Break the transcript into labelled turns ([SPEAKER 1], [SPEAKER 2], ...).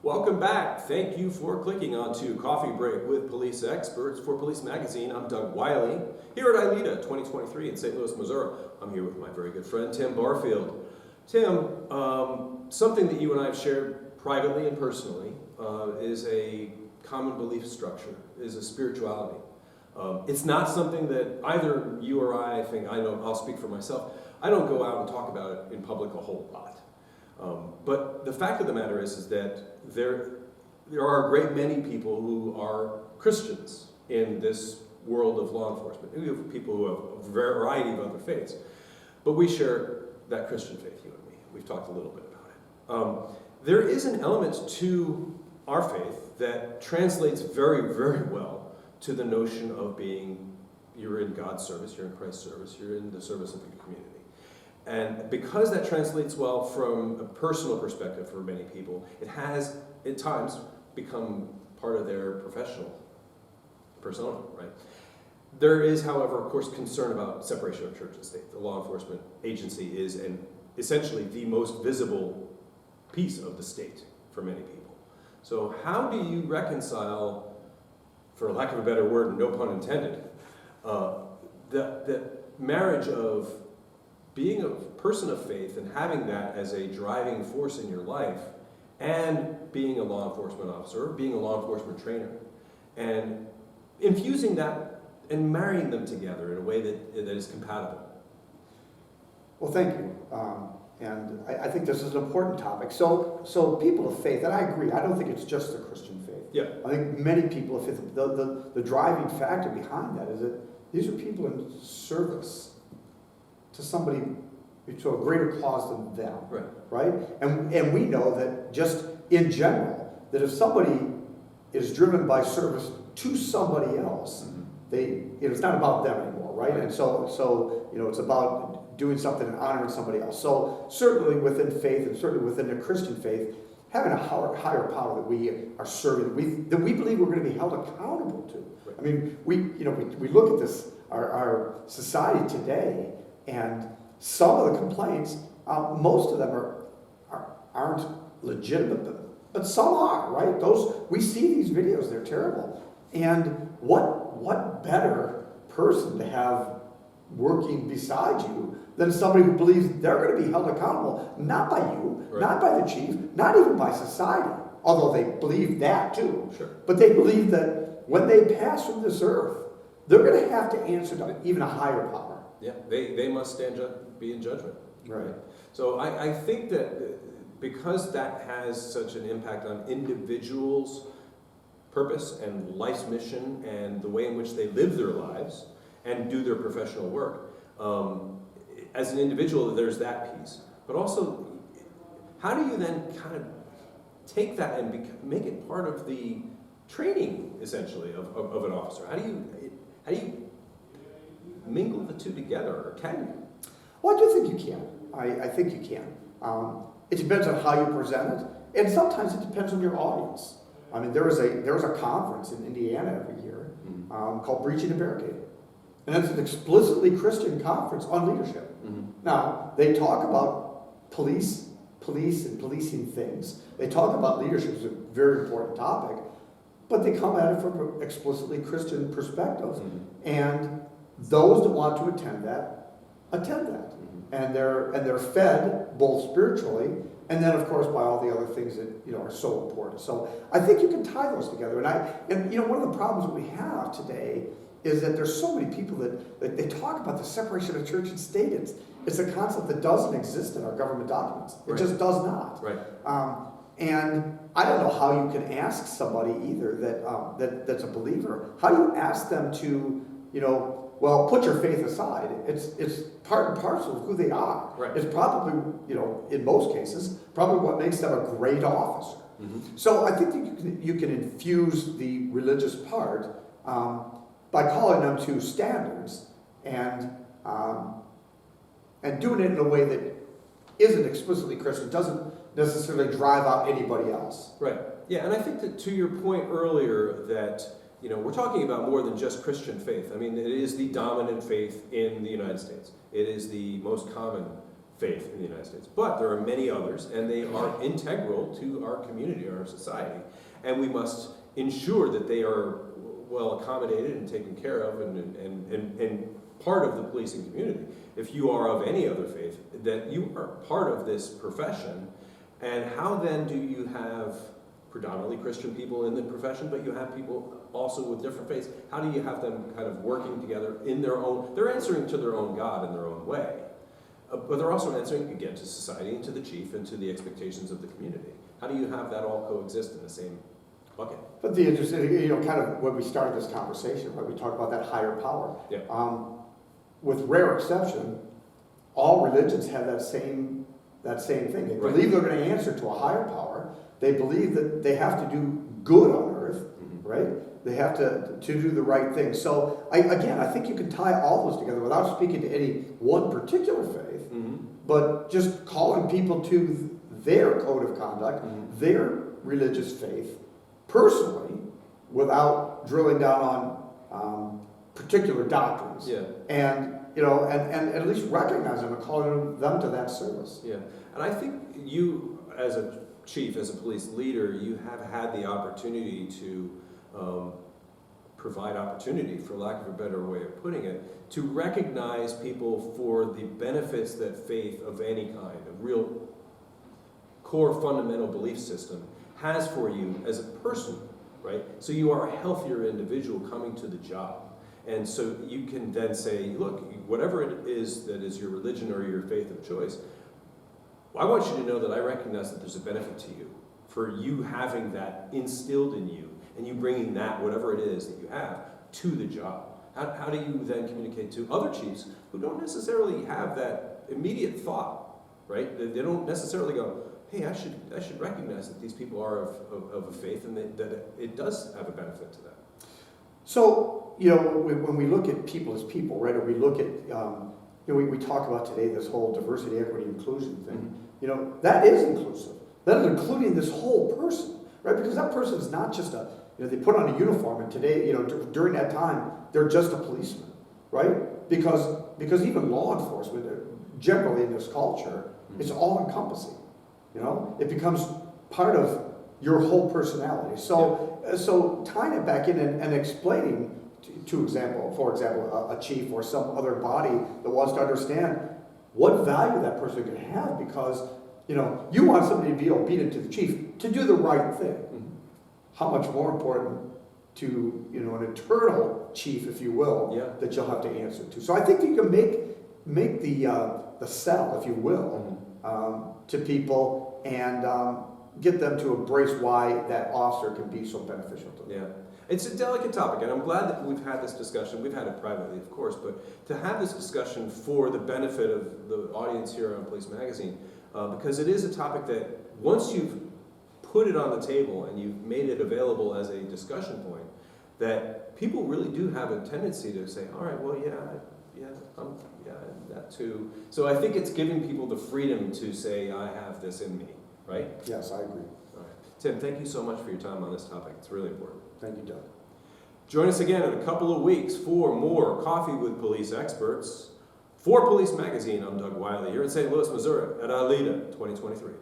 [SPEAKER 1] Welcome back. Thank you for clicking onto Coffee Break with Police Experts for Police Magazine. I'm Doug Wyllie, here at ILETA 2023 in St. Louis, Missouri. I'm here with my very good friend, Tim Barfield. Tim, something that you and I have shared privately and personally is a common belief structure, is a spirituality. It's not something that either you or I think, I'll speak for myself, I don't go out and talk about it in public a whole lot. But the fact of the matter is that there are a great many people who are Christians in this world of law enforcement. We have people who have a variety of other faiths. But we share that Christian faith, you and me. We've talked a little bit about it. There is an element to our faith that translates very, very well to the notion of you're in God's service, you're in Christ's service, you're in the service of the community. And because that translates well from a personal perspective for many people, it has, at times, become part of their professional persona, right? There is, however, of course, concern about separation of church and state. The law enforcement agency is essentially the most visible piece of the state for many people. So how do you reconcile, for lack of a better word, no pun intended, the marriage of being a person of faith and having that as a driving force in your life, and being a law enforcement officer, being a law enforcement trainer, and infusing that and marrying them together in a way that is compatible?
[SPEAKER 2] Well, thank you. And I think this is an important topic. So people of faith, and I agree, I don't think it's just the Christian faith.
[SPEAKER 1] Yeah.
[SPEAKER 2] I think many people of faith, the driving factor behind that is that these are people in service to somebody, to a greater cause than them, right? And we know that just in general, that if somebody is driven by service to somebody else, it's not about them anymore, right? And so it's about doing something and honoring somebody else. So certainly within faith, and certainly within the Christian faith, having a higher power that we are serving, that we believe we're going to be held accountable to. I mean, we look at this, our society today, and some of the complaints, most of them aren't legitimate, but some are, right? We see these videos; they're terrible. And what better person to have working beside you than somebody who believes they're going to be held accountable, not by you, not by the chief, not even by society, although they believe that too.
[SPEAKER 1] Sure.
[SPEAKER 2] But they believe that when they pass from this earth, they're going to have to answer to even a higher power.
[SPEAKER 1] Yeah, they must be in judgment.
[SPEAKER 2] Right.
[SPEAKER 1] So I think that because that has such an impact on individuals' purpose and life's mission and the way in which they live their lives and do their professional work, as an individual, there's that piece. But also, how do you then kind of take that and make it part of the training, essentially, of an officer? How do you mingle the two together, or can you?
[SPEAKER 2] Well, I do think you can. I think you can. It depends on how you present it, and sometimes it depends on your audience. I mean, there was a conference in Indiana every year called Breaching the Barricade, and it's an explicitly Christian conference on leadership. Now, they talk about police and policing things. They talk about leadership as a very important topic, but they come at it from an explicitly Christian perspective, and those that want to attend that. And they're fed both spiritually and then, of course, by all the other things that are so important. So I think you can tie those together. And one of the problems that we have today is that there's so many people that they talk about the separation of church and state. It's a concept that doesn't exist in our government documents. It just does not.
[SPEAKER 1] Right.
[SPEAKER 2] And I don't know how you can ask somebody either that's a believer. How do you ask them to well, put your faith aside. It's part and parcel of who they are.
[SPEAKER 1] Right.
[SPEAKER 2] It's probably, in most cases, probably what makes them a great officer. So I think that you can infuse the religious part by calling them to standards and doing it in a way that isn't explicitly Christian, doesn't necessarily drive out anybody else.
[SPEAKER 1] Right. Yeah, and I think that to your point earlier that we're talking about more than just Christian faith. I mean, it is the dominant faith in the United States. It is the most common faith in the United States. But there are many others, and they are integral to our community, our society. And we must ensure that they are well accommodated and taken care of and part of the policing community. If you are of any other faith, that you are part of this profession. And how then do you have predominantly Christian people in the profession, but you have people also with different faiths? How do you have them kind of working together in their own, they're answering to their own God in their own way, but they're also answering again to society and to the chief and to the expectations of the community. How do you have that all coexist in the same bucket?
[SPEAKER 2] But the interesting, kind of when we started this conversation, right, we talked about that higher power.
[SPEAKER 1] Yeah.
[SPEAKER 2] With rare exception, all religions have that same thing. They
[SPEAKER 1] Right.
[SPEAKER 2] believe they're going to answer to a higher power. They believe that they have to do good on earth, right? They have to do the right thing. So I think you can tie all those together without speaking to any one particular faith, but just calling people to their code of conduct, their religious faith, personally, without drilling down on particular doctrines.
[SPEAKER 1] Yeah.
[SPEAKER 2] And at least recognize them and calling them to that service.
[SPEAKER 1] Yeah, and I think you, as a chief, as a police leader, you have had the opportunity to provide opportunity, for lack of a better way of putting it, to recognize people for the benefits that faith of any kind, a real core fundamental belief system, has for you as a person, right? So you are a healthier individual coming to the job. And so you can then say, look, whatever it is that is your religion or your faith of choice, I want you to know that I recognize that there's a benefit to you for you having that instilled in you and you bringing that, whatever it is that you have, to the job. How do you then communicate to other chiefs who don't necessarily have that immediate thought, right? They don't necessarily go, hey, I should recognize that these people are of a faith and that it does have a benefit to them.
[SPEAKER 2] So, when we look at people as people, right, or we look at, we talk about today this whole diversity, equity, inclusion thing, that is inclusive. That is including this whole person, right? Because that person is not just they put on a uniform and today, during that time, they're just a policeman, right? Because even law enforcement, generally in this culture, it's all encompassing, It becomes part of your whole personality. So tying it back in and explaining, for example, a chief or some other body that wants to understand what value that person can have, because you want somebody to be obedient to the chief to do the right thing. How much more important to an eternal chief, if you will, that you'll have to answer to. So I think you can make the sell, if you will, to people and get them to embrace why that officer can be so beneficial to them.
[SPEAKER 1] Yeah. It's a delicate topic, and I'm glad that we've had this discussion. We've had it privately, of course, but to have this discussion for the benefit of the audience here on Police Magazine, because it is a topic that once you've put it on the table and you've made it available as a discussion point, that people really do have a tendency to say, all right, well, that too. So I think it's giving people the freedom to say, I have this in me, right?
[SPEAKER 2] Yes, I agree.
[SPEAKER 1] All right. Tim, thank you so much for your time on this topic. It's really important.
[SPEAKER 2] Thank you, Doug.
[SPEAKER 1] Join us again in a couple of weeks for more Coffee with Police Experts. For Police Magazine, I'm Doug Wyllie here in St. Louis, Missouri at Alida 2023.